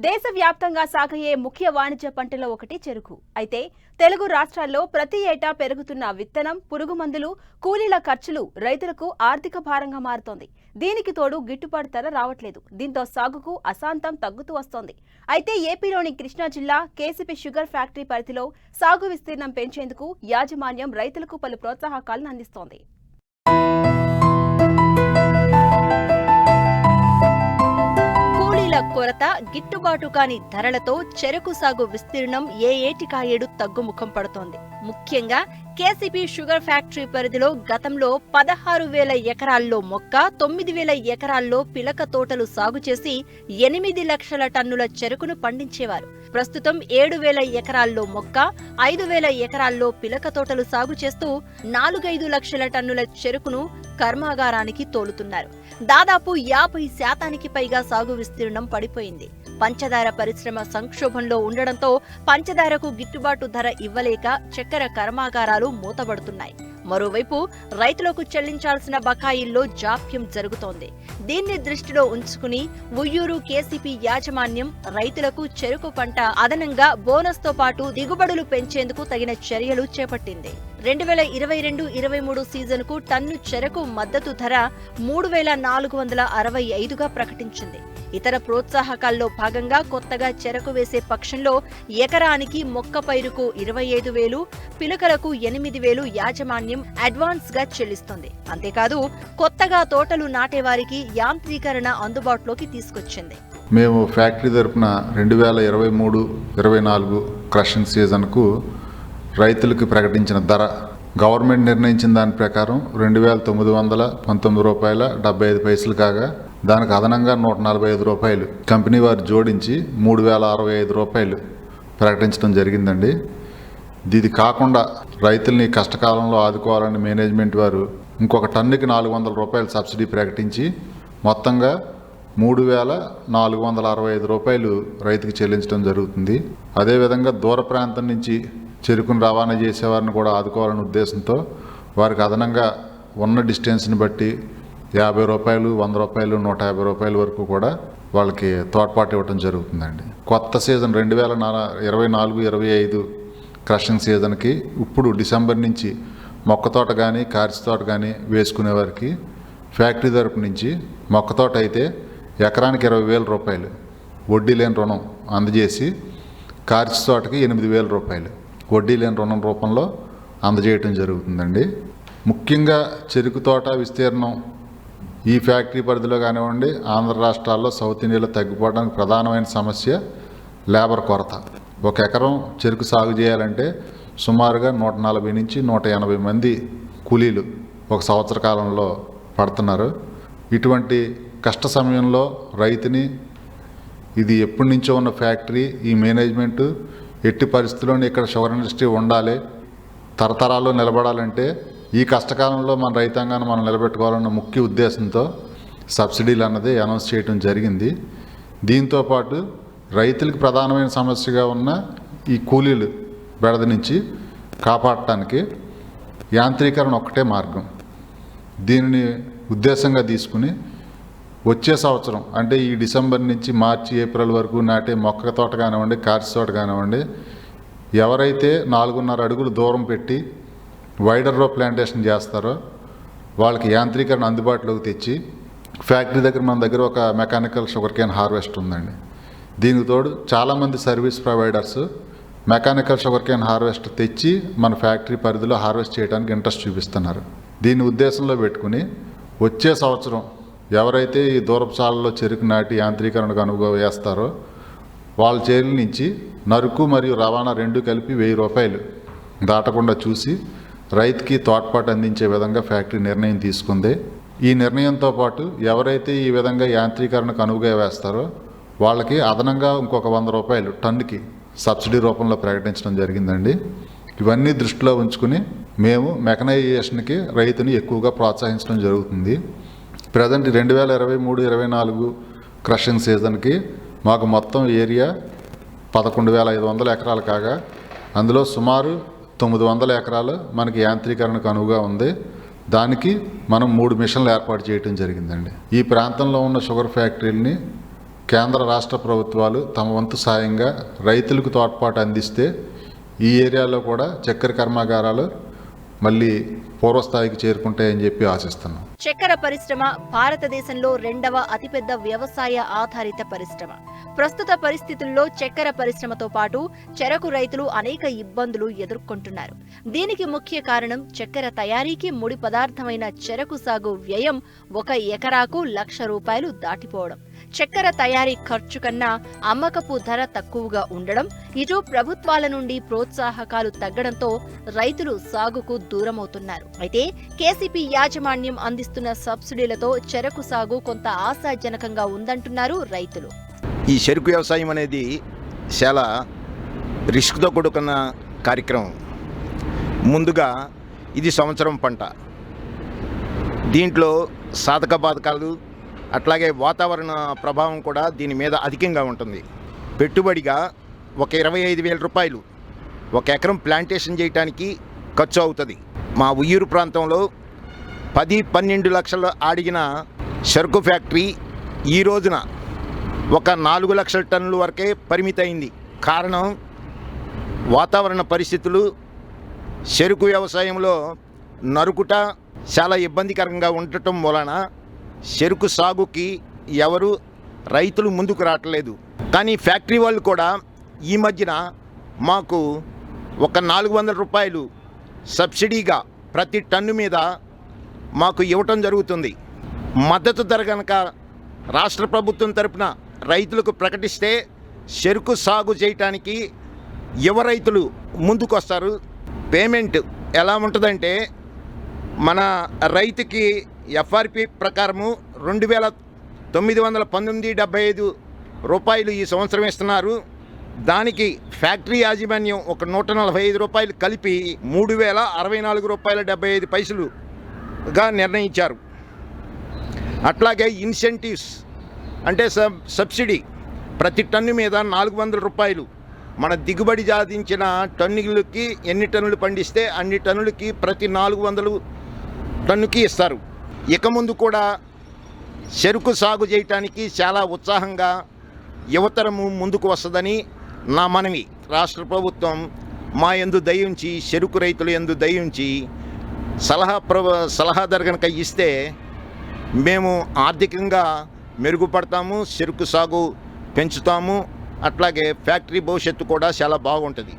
దేశవ్యాప్తంగా సాగయ్యే ముఖ్య వాణిజ్య పంటలో ఒకటి చెరుకు. అయితే తెలుగు రాష్ట్రాల్లో ప్రతి ఏటా పెరుగుతున్న విత్తనం, పురుగు మందులు, కూలీల ఖర్చులు రైతులకు ఆర్థిక భారంగా మారుతోంది. దీనికి తోడు గిట్టుబాటు ధర రావట్లేదు. దీంతో సాగుకు అశాంతం తగ్గుతూ వస్తోంది. అయితే ఏపీలోని కృష్ణా జిల్లా కేసీపీ షుగర్ ఫ్యాక్టరీ పరిధిలో సాగు విస్తీర్ణం పెంచేందుకు యాజమాన్యం రైతులకు పలు ప్రోత్సాహకాలను అందిస్తోంది. కొరత, గిట్టుబాటు కాని ధరలతో చెరకు సాగు విస్తీర్ణం ఏ ఏటికాయేడు తగ్గుముఖం పడుతోంది. ముఖ్యంగా కేసీపీ షుగర్ ఫ్యాక్టరీ పరిధిలో గతంలో 16,000 ఎకరాల్లో మొక్క, 9,000 ఎకరాల్లో పిలక తోటలు సాగు చేసి 8 లక్షల టన్నుల చెరుకును పండించేవారు. ప్రస్తుతం 7,000 ఎకరాల్లో మొక్క, 5,000 ఎకరాల్లో పిలక తోటలు సాగు చేస్తూ 4-5 లక్షల టన్నుల చెరుకును కర్మాగారానికి తోలుతున్నారు. దాదాపు 50% పైగా సాగు విస్తీర్ణం పడిపోయింది. పంచదార పరిశ్రమ సంక్షోభంలో ఉండడంతో పంచదారకు గిట్టుబాటు ధర ఇవ్వలేక చక్కెర కర్మాగారాలు మూతబడుతున్నాయి. మరోవైపు రైతులకు చెల్లించాల్సిన బకాయిల్లో జాప్యం జరుగుతోంది. దీన్ని దృష్టిలో ఉంచుకుని ఉయ్యూరు కేసీపీ యాజమాన్యం రైతులకు చెరుకు పంట అదనంగా బోనస్ తో పాటు దిగుబడులు పెంచేందుకు తగిన చర్యలు చేపట్టింది. 2022-23 సీజన్కు టన్ను చెరకు మద్దతు ధర 3,465గా ప్రకటించింది. ఇతర ప్రోత్సాహకాల్లో భాగంగా కొత్తగా చెరకు వేసే పక్షంలో ఎకరానికి మొక్క పైరుకు 25,000, పిలకలకు 8,000 యాజమాన్యం అడ్వాన్స్ గా చెల్లిస్తోంది. అంతేకాదు కొత్తగా తోటలు నాటేవారికి యాంత్రీకరణ అందుబాటులోకి తీసుకొచ్చింది. మేము ఫ్యాక్టరీ తరపున 2023-24 క్రషింగ్ సీజన్కు రైతులకు ప్రకటించిన ధర గవర్నమెంట్ నిర్ణయించిన దాని ప్రకారం 2,919 రూపాయల 75 పైసలు కాగా దానికి అదనంగా 145 రూపాయలు కంపెనీ వారు జోడించి 3,065 రూపాయలు ప్రకటించడం జరిగిందండి. ఇది కాకుండా రైతుల్ని కష్టకాలంలో ఆదుకోవాలని మేనేజ్మెంట్ వారు ఇంకొక టన్నుకి 400 రూపాయలు సబ్సిడీ ప్రకటించి మొత్తంగా 3,465 రూపాయలు రైతుకి చెల్లించడం జరుగుతుంది. అదేవిధంగా దూర ప్రాంతం నుంచి చెరుకును రవాణా చేసేవారిని కూడా ఆదుకోవాలనే ఉద్దేశంతో వారికి అదనంగా ఉన్న డిస్టెన్స్ని బట్టి 50 రూపాయలు, 100 రూపాయలు, 150 రూపాయల వరకు కూడా వాళ్ళకి తోడ్పాటు ఇవ్వడం జరుగుతుందండి. కొత్త సీజన్ 2024-25 క్రషింగ్ సీజన్కి ఇప్పుడు డిసెంబర్ నుంచి మొక్క తోట కానీ కార్చి తోట కానీ వేసుకునే వారికి ఫ్యాక్టరీ తరపు నుంచి మొక్క తోట అయితే ఎకరానికి 20,000 రూపాయలు వడ్డీ లేని రుణం అందజేసి కార్చి తోటకి 8,000 రూపాయలు వడ్డీ లేని రుణం రూపంలో అందజేయటం జరుగుతుందండి. ముఖ్యంగా చెరుకు తోట విస్తీర్ణం ఈ ఫ్యాక్టరీ పరిధిలో కానివ్వండి, ఆంధ్ర రాష్ట్రాల్లో సౌత్ ఇండియాలో తగ్గిపోవడానికి ప్రధానమైన సమస్య లేబర్ కొరత. ఒక ఎకరం చెరుకు సాగు చేయాలంటే సుమారుగా 140 నుంచి 180 మంది కూలీలు ఒక సంవత్సర కాలంలో పడుతున్నారు. ఇటువంటి కష్ట సమయంలో రైతుని ఇది ఎప్పటి నుంచో ఉన్న ఫ్యాక్టరీ, ఈ మేనేజ్మెంటు ఎట్టి పరిస్థితుల్లోనే ఇక్కడ షుగర్ ఇండస్ట్రీ ఉండాలి, తరతరాల్లో నిలబడాలంటే ఈ కష్టకాలంలో మన రైతాంగాన్ని మనం నిలబెట్టుకోవాలన్న ముఖ్య ఉద్దేశంతో సబ్సిడీలు అన్నది అనౌన్స్ చేయడం జరిగింది. దీంతోపాటు రైతులకు ప్రధానమైన సమస్యగా ఉన్న ఈ కూలీలు బెడద నుంచి కాపాడటానికి యాంత్రీకరణ ఒక్కటే మార్గం. దీనిని ఉద్దేశంగా తీసుకుని వచ్చే సంవత్సరం అంటే ఈ డిసెంబర్ నుంచి మార్చి, ఏప్రిల్ వరకు నాటే మొక్క తోట కానివ్వండి, కార్చి తోట కానివ్వండి, ఎవరైతే 4.5 అడుగులు దూరం పెట్టి వైడర్ రో ప్లాంటేషన్ చేస్తారో వాళ్ళకి యాంత్రీకరణ అందుబాటులోకి తెచ్చి ఫ్యాక్టరీ దగ్గర మన దగ్గర ఒక మెకానికల్ షుగర్ కేన్ హార్వెస్ట్ ఉందండి. దీనికి తోడు చాలామంది service providers mechanical sugar cane harvest తెచ్చి మన ఫ్యాక్టరీ పరిధిలో హార్వెస్ట్ చేయడానికి ఇంట్రెస్ట్ చూపిస్తున్నారు. దీన్ని ఉద్దేశంలో పెట్టుకుని వచ్చే సంవత్సరం ఎవరైతే ఈ దూరపు సాలలో చెరుకు నాటి యాంత్రీకరణకు అనువుగా వేస్తారో వాళ్ళ చేతుల నుంచి నరుకు మరియు రవాణా రెండు కలిపి 1,000 రూపాయలు దాటకుండా చూసి రైతుకి తోడ్పాటు అందించే విధంగా ఫ్యాక్టరీ నిర్ణయం తీసుకుంది. ఈ నిర్ణయంతో పాటు ఎవరైతే ఈ విధంగా యాంత్రీకరణకు అనువుగా వేస్తారో వాళ్ళకి అదనంగా ఇంకొక 100 రూపాయలు టన్నుకి సబ్సిడీ రూపంలో ప్రకటించడం జరిగిందండి. ఇవన్నీ దృష్టిలో ఉంచుకుని మేము మెకనైజేషన్కి రైతుని ఎక్కువగా ప్రోత్సహించడం జరుగుతుంది. ప్రజెంట్ 2023-24 క్రషింగ్ సీజన్కి మాకు మొత్తం ఏరియా 11,500 ఎకరాలు కాగా అందులో సుమారు 900 ఎకరాలు మనకి యాంత్రీకరణకు అనువుగా ఉంది. దానికి మనం 3 మిషన్లు ఏర్పాటు చేయడం జరిగిందండి. ఈ ప్రాంతంలో ఉన్న షుగర్ ఫ్యాక్టరీలని కేంద్ర రాష్ట్ర ప్రభుత్వాలు తమ వంతు సాయంగా రైతులకు తోడ్పాటు అందిస్తే ఈ ఏరియాలో కూడా చక్కెర కర్మాగారాలు మళ్ళీ పూర్వస్థాయికి చేరుకుంటాయని చెప్పి ఆశిస్తున్నాం. చక్కెర పరిశ్రమ భారతదేశంలో 2వ అతిపెద్ద వ్యవసాయ ఆధారిత పరిశ్రమ. ప్రస్తుత పరిస్థితుల్లో చక్కెర పరిశ్రమతో పాటు చెరకు రైతులు అనేక ఇబ్బందులు ఎదుర్కొంటున్నారు. దీనికి ముఖ్య కారణం చక్కెర తయారీకి ముడి పదార్థమైన చెరకు సాగు వ్యయం 1 ఎకరాకు ₹1,00,000 దాటిపోవడం, చక్కెర తయారీ ఖర్చు కన్నా అమ్మకపు ధర తక్కువగా ఉండడం, ఇటు ప్రభుత్వాల నుండి ప్రోత్సాహకాలు తగ్గడంతో రైతులు సాగుకు దూరమవుతున్నారు. అయితే కేసీపీ యాజమాన్యం అందిస్తున్న సబ్సిడీలతో చెరకు సాగు కొంత ఆశాజనకంగా ఉందంటున్నారు రైతులు. ఈ చెరుకు వ్యవసాయం అనేది చాలా రిస్క్తో కూడుకున్న కార్యక్రమం. ముందుగా ఇది సంవత్సరం పంట. దీంట్లో సాధక బాధకాలు అట్లాగే వాతావరణ ప్రభావం కూడా దీని మీద అధికంగా ఉంటుంది. పెట్టుబడిగా ఒక ₹25,000 1 ఎకరం ప్లాంటేషన్ చేయడానికి ఖర్చు అవుతుంది. మా ఉయ్యూరు ప్రాంతంలో 10-12 లక్షలు అడిగిన చెరుకు ఫ్యాక్టరీ ఈ రోజున ఒక 4 లక్షల టన్నుల వరకే పరిమితమైంది. కారణం వాతావరణ పరిస్థితులు. చెరుకు వ్యవసాయంలో నరుకుట చాలా ఇబ్బందికరంగా ఉండటం వలన చెరుకు సాగుకి ఎవరు రైతులు ముందుకు రావట్లేదు. కానీ ఫ్యాక్టరీ వాళ్ళు కూడా ఈ మధ్యన మాకు ఒక ₹400 సబ్సిడీగా ప్రతి టన్ను మీద మాకు ఇవ్వటం జరుగుతుంది. మద్దతు ధర కనుక రాష్ట్ర ప్రభుత్వం తరపున రైతులకు ప్రకటిస్తే చెరుకు సాగు చేయటానికి యువ రైతులు ముందుకు వస్తారు. పేమెంట్ ఎలా ఉంటుందంటే మన రైతుకి ఎఫ్ఆర్పి ప్రకారము ₹2,919.75 ఈ సంవత్సరం ఇస్తున్నారు. దానికి ఫ్యాక్టరీ యాజమాన్యం ఒక ₹145 కలిపి ₹3,064.75గా నిర్ణయించారు. అట్లాగే ఇన్సెంటివ్స్ అంటే సబ్సిడీ ప్రతి టన్ను మీద ₹400. మన దిగుబడి సాధించిన టన్నులకి ఎన్ని టన్నులు పండిస్తే అన్ని టన్నులకి ప్రతి 400 టన్నుకి ఇస్తారు. ఇక ముందు కూడా చెరుకు సాగు చేయటానికి చాలా ఉత్సాహంగా యువతరము ముందుకు వస్తుందని నా మనవి. రాష్ట్ర ప్రభుత్వం మా యందు దయ ఉంచి, చెరుకు రైతుల యందు దయ ఉంచి సలహాదారు కనుక ఇస్తే మేము ఆర్థికంగా మెరుగుపడతాము, చెరుకు సాగు పెంచుతాము. అట్లాగే ఫ్యాక్టరీ భవిష్యత్తు కూడా చాలా బాగుంటుంది.